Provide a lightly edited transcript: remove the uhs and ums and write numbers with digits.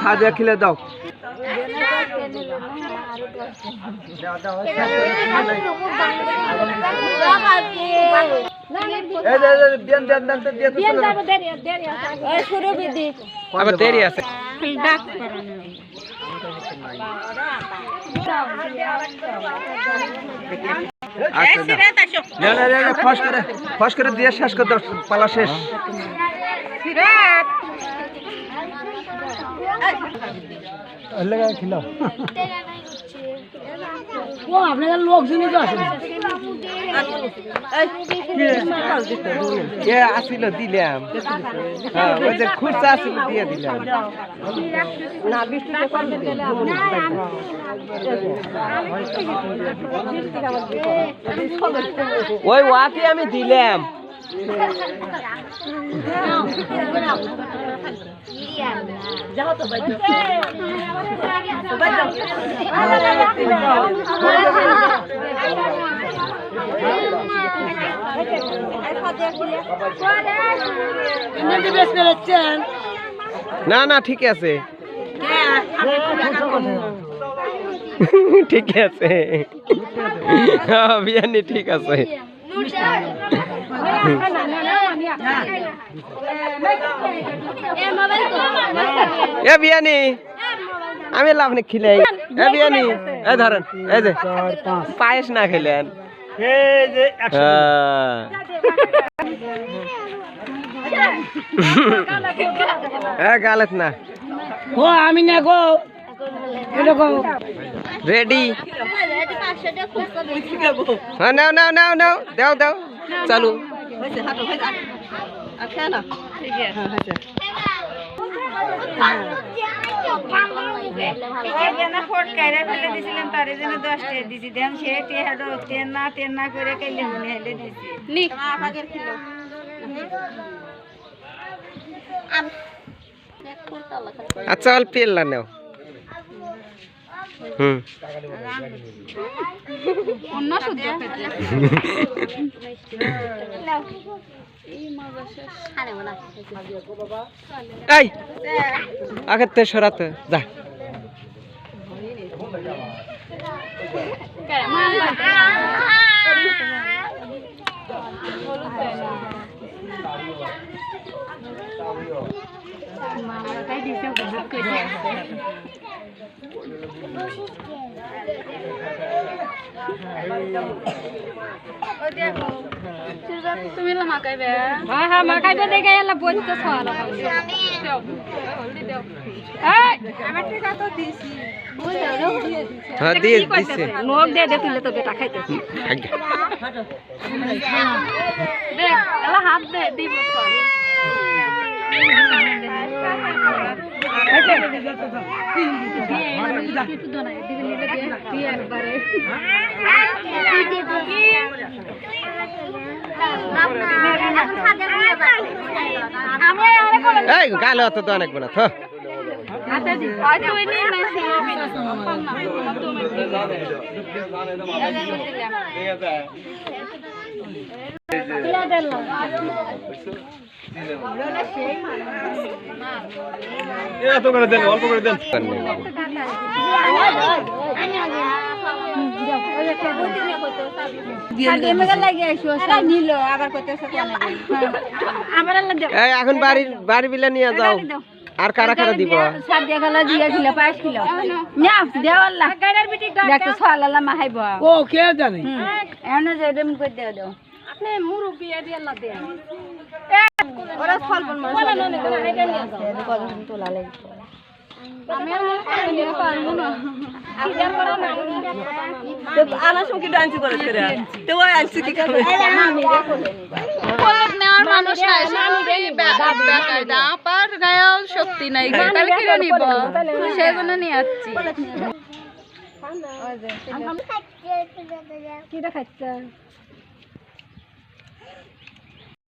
সাদিয়া খিলে দাও আবার দেরি আছে ফস করে দিয়ে শেষ করে দাও পালা শেষ আপনাদের লোকজনই তো আসেন আসিল দিলাম খুচরা আসিল দিয়ে দিলাম ওই ওয়াকে আমি দিলাম না না ঠিক আছে ঠিক আছে বিয়ানি ঠিক আছে এ বিয়ানি আমি লাভনি খিলাই এ বিয়ানি এ ধরেন এই যে পায়েস না খেলেন গালত না ও আমি না গো এরকম রেডি হ্যাঁ নাও নাও নাও নাও দাও দাও চালু আচ্ছা অল্প এল্লা নাও আগের থেকে সরাতে যা তুমি মাকাইবে হ্যাঁ হ্যাঁ মাকাইবে দেখে এলা বলতে ছলা আমার টাকা তো দিছি হ্যাঁ দিয়ে দিছে নোক দে দে তুলে তো বেটা খাইতেছি দেখ এলা হাত দে দিব সর গালে অত তো অনেক বোনা তো এত করে দেন অল্প করে দেন এখন বাড়ি বিলা নিয়ে যাও আর কারা কারা দিব ও কে জানে আপনি মুরব্বি এরিয়া দেন ওরা ফল বল তোলা লাগে আমি পারবো না আনা সঙ্গে ডান্স করে তো ওই আনছি কি করে পলক নেওয়ার মানুষ নাই আপার গায়েও শক্তি নাই তাহলে কিনে নিব সেই জন্য নিয়ে আসছি কি দেখাচ্ছে